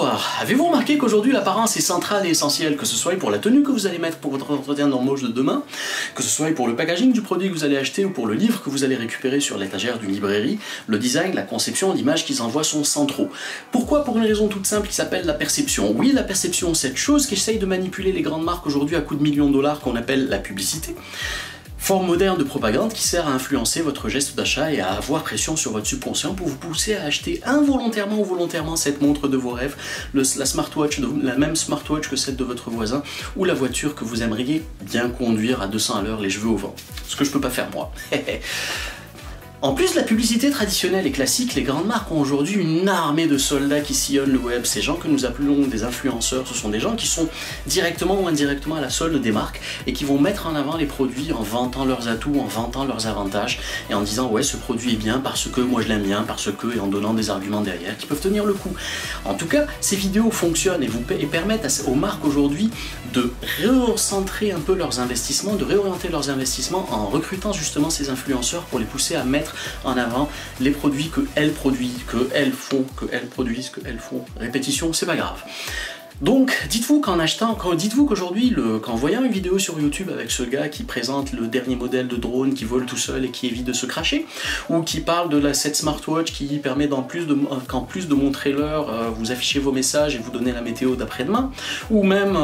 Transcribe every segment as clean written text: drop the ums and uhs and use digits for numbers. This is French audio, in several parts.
Bonsoir. Avez-vous remarqué qu'aujourd'hui l'apparence est centrale et essentielle, que ce soit pour la tenue que vous allez mettre pour votre entretien d'embauche de demain, que ce soit pour le packaging du produit que vous allez acheter ou pour le livre que vous allez récupérer sur l'étagère d'une librairie, le design, la conception, l'image qu'ils envoient sont centraux. Pourquoi? Pour une raison toute simple qui s'appelle la perception. Oui, la perception, cette chose qui essaye de manipuler les grandes marques aujourd'hui à coups de millions de dollars qu'on appelle la publicité. Forme moderne de propagande qui sert à influencer votre geste d'achat et à avoir pression sur votre subconscient pour vous pousser à acheter involontairement ou volontairement cette montre de vos rêves, la smartwatch, la même smartwatch que celle de votre voisin, ou la voiture que vous aimeriez bien conduire à 200 à l'heure, les cheveux au vent. Ce que je peux pas faire moi. En plus de la publicité traditionnelle et classique, les grandes marques ont aujourd'hui une armée de soldats qui sillonnent le web. Ces gens que nous appelons des influenceurs, ce sont des gens qui sont directement ou indirectement à la solde des marques et qui vont mettre en avant les produits en vantant leurs atouts, en vantant leurs avantages et en disant ouais, ce produit est bien parce que moi je l'aime bien, parce que, et en donnant des arguments derrière qui peuvent tenir le coup. En tout cas, ces vidéos fonctionnent et permettent aux marques aujourd'hui de récentrer un peu leurs investissements, de réorienter leurs investissements en recrutant justement ces influenceurs pour les pousser à mettre en avant les produits qu'elles produisent, qu'elles produisent, qu'elles font. Répétition, c'est pas grave. Donc, dites-vous qu'en achetant, dites-vous qu'aujourd'hui, qu'en voyant une vidéo sur YouTube avec ce gars qui présente le dernier modèle de drone qui vole tout seul et qui évite de se cracher, ou qui parle de cette smartwatch qui permet qu'en plus de montrer l'heure, vous affichez vos messages et vous donnez la météo d'après-demain, ou même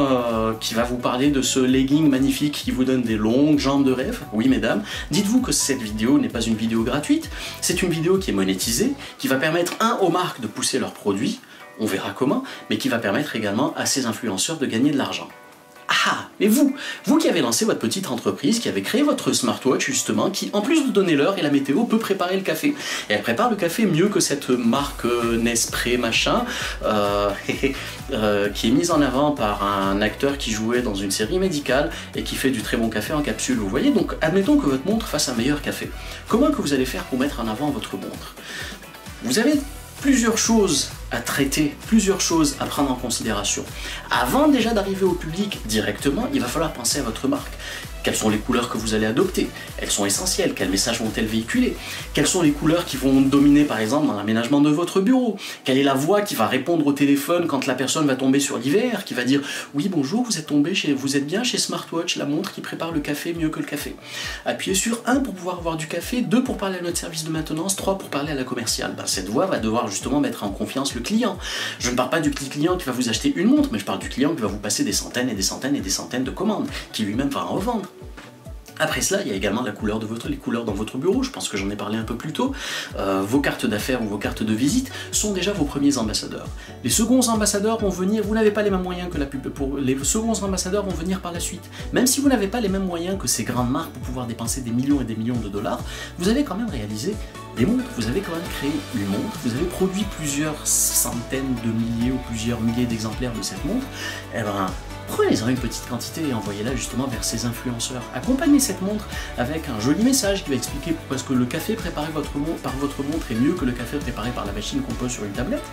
qui va vous parler de ce legging magnifique qui vous donne des longues jambes de rêve, oui mesdames, dites-vous que cette vidéo n'est pas une vidéo gratuite, c'est une vidéo qui est monétisée, qui va permettre aux marques de pousser leurs produits, on verra comment, mais qui va permettre également à ces influenceurs de gagner de l'argent. Ah, mais vous qui avez lancé votre petite entreprise, qui avez créé votre smartwatch justement, qui en plus de donner l'heure et la météo peut préparer le café. Et elle prépare le café mieux que cette marque Nespré machin, qui est mise en avant par un acteur qui jouait dans une série médicale et qui fait du très bon café en capsule, vous voyez. Donc admettons que votre montre fasse un meilleur café. Comment que vous allez faire pour mettre en avant votre montre? Vous avez plusieurs choses à traiter, plusieurs choses à prendre en considération. Avant déjà d'arriver au public directement, il va falloir penser à votre marque. Quelles sont les couleurs que vous allez adopter? Elles sont essentielles. Quels messages vont-elles véhiculer? Quelles sont les couleurs qui vont dominer par exemple dans l'aménagement de votre bureau? Quelle est la voix qui va répondre au téléphone quand la personne va tomber sur l'hiver, qui va dire oui bonjour, vous êtes bien chez Smartwatch, la montre qui prépare le café mieux que le café. Appuyez sur 1 pour pouvoir avoir du café, 2 pour parler à notre service de maintenance, 3 pour parler à la commerciale. Ben, cette voix va devoir justement mettre en confiance le client. Je ne parle pas du client qui va vous acheter une montre, mais je parle du client qui va vous passer des centaines et des centaines et des centaines de commandes, qui lui-même va en revendre. Après cela, il y a également les couleurs dans votre bureau, je pense que j'en ai parlé un peu plus tôt. Vos cartes d'affaires ou vos cartes de visite sont déjà vos premiers ambassadeurs. Les seconds ambassadeurs vont venir, vous n'avez pas les mêmes moyens que la pub, les seconds ambassadeurs vont venir par la suite. Même si vous n'avez pas les mêmes moyens que ces grandes marques pour pouvoir dépenser des millions et des millions de dollars, vous avez quand même réalisé des montres, vous avez quand même créé une montre, vous avez produit plusieurs centaines de milliers ou plusieurs milliers d'exemplaires de cette montre, et ben, prenez-en une petite quantité et envoyez-la justement vers ces influenceurs. Accompagnez cette montre avec un joli message qui va expliquer pourquoi est-ce que le café préparé par votre montre est mieux que le café préparé par la machine qu'on pose sur une tablette.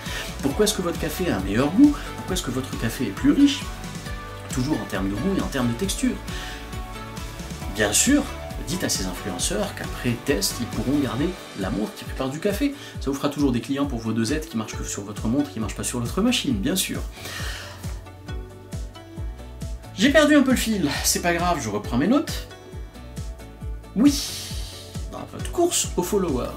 Pourquoi est-ce que votre café a un meilleur goût? Pourquoi est-ce que votre café est plus riche? Toujours en termes de goût et en termes de texture. Bien sûr, dites à ces influenceurs qu'après test, ils pourront garder la montre qui prépare du café. Ça vous fera toujours des clients pour vos 2 aides qui marchent que sur votre montre, qui ne marchent pas sur votre machine, bien sûr. J'ai perdu un peu le fil, c'est pas grave, je reprends mes notes. Oui, dans votre course aux followers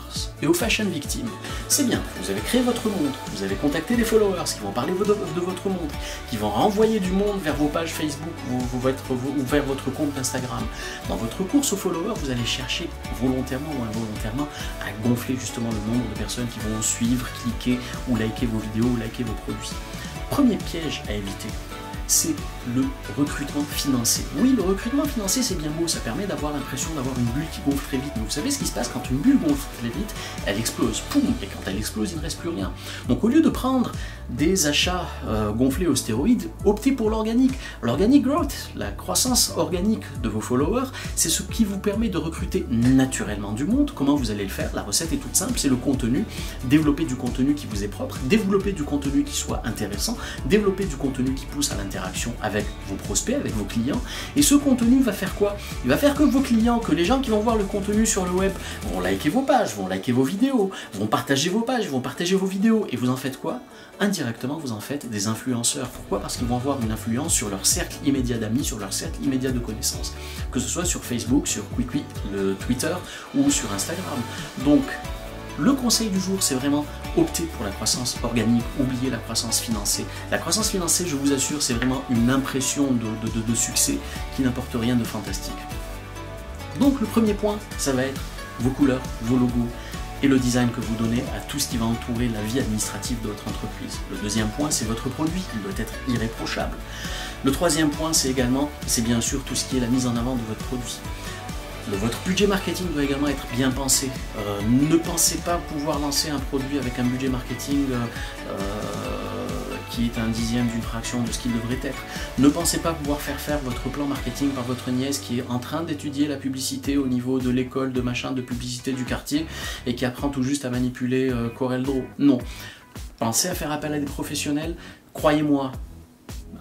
et aux fashion victimes, c'est bien, vous avez créé votre montre, vous avez contacté des followers qui vont parler de votre montre, qui vont renvoyer du monde vers vos pages Facebook ou vers votre compte Instagram. Dans votre course aux followers, vous allez chercher volontairement ou involontairement à gonfler justement le nombre de personnes qui vont suivre, cliquer ou liker vos vidéos ou liker vos produits. Premier piège à éviter, c'est le recrutement financé. Oui, le recrutement financé, c'est bien beau, ça permet d'avoir l'impression d'avoir une bulle qui gonfle très vite. Mais vous savez ce qui se passe quand une bulle gonfle très vite? Elle explose, poum, et quand elle explose, il ne reste plus rien. Donc au lieu de prendre des achats gonflés aux stéroïdes, optez pour l'organique. L'organic growth, la croissance organique de vos followers, c'est ce qui vous permet de recruter naturellement du monde. Comment vous allez le faire? La recette est toute simple, c'est le contenu. Développer du contenu qui vous est propre, développer du contenu qui soit intéressant, développer du contenu qui pousse à l'intérieur interaction avec vos prospects, avec vos clients. Et ce contenu va faire quoi? Il va faire que vos clients, que les gens qui vont voir le contenu sur le web vont liker vos pages, vont liker vos vidéos, vont partager vos pages, vont partager vos vidéos. Et vous en faites quoi? Indirectement, vous en faites des influenceurs. Pourquoi? Parce qu'ils vont avoir une influence sur leur cercle immédiat d'amis, sur leur cercle immédiat de connaissances. Que ce soit sur Facebook, sur QuickQuick, le Twitter ou sur Instagram. Donc, le conseil du jour, c'est vraiment opter pour la croissance organique, oublier la croissance financée. La croissance financée, je vous assure, c'est vraiment une impression de succès qui n'apporte rien de fantastique. Donc le premier point, ça va être vos couleurs, vos logos et le design que vous donnez à tout ce qui va entourer la vie administrative de votre entreprise. Le deuxième point, c'est votre produit, il doit être irréprochable. Le troisième point, c'est bien sûr tout ce qui est la mise en avant de votre produit. Votre budget marketing doit également être bien pensé. Ne pensez pas pouvoir lancer un produit avec un budget marketing qui est un dixième d'une fraction de ce qu'il devrait être. Ne pensez pas pouvoir faire votre plan marketing par votre nièce qui est en train d'étudier la publicité au niveau de l'école de machin de publicité du quartier et qui apprend tout juste à manipuler CorelDRAW. Non. Pensez à faire appel à des professionnels. Croyez-moi,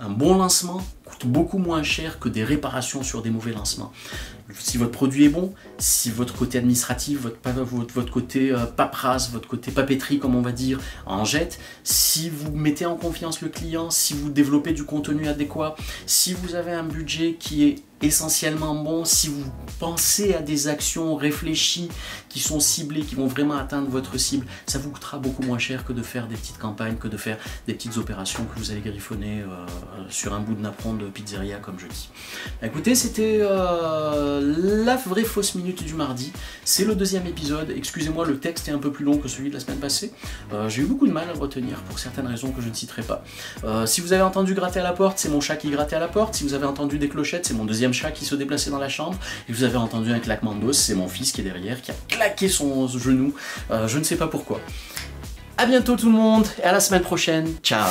un bon lancement coûte beaucoup moins cher que des réparations sur des mauvais lancements. Si votre produit est bon, si votre côté administratif, votre côté paperasse, votre côté papeterie comme on va dire, en jette, si vous mettez en confiance le client, si vous développez du contenu adéquat, si vous avez un budget qui est essentiellement bon, si vous pensez à des actions réfléchies qui sont ciblées, qui vont vraiment atteindre votre cible, ça vous coûtera beaucoup moins cher que de faire des petites campagnes, que de faire des petites opérations que vous allez griffonner sur un bout de napperon de pizzeria comme je dis. Écoutez, c'était la vraie fausse minute du mardi. C'est le deuxième épisode. Excusez-moi, le texte est un peu plus long que celui de la semaine passée. J'ai eu beaucoup de mal à le retenir pour certaines raisons que je ne citerai pas. Si vous avez entendu gratter à la porte, c'est mon chat qui grattait à la porte. Si vous avez entendu des clochettes, c'est mon deuxième chat qui se déplaçait dans la chambre. Et vous avez entendu un claquement d'os, c'est mon fils qui est derrière, qui a claqué son genou. Je ne sais pas pourquoi. À bientôt tout le monde et à la semaine prochaine. Ciao.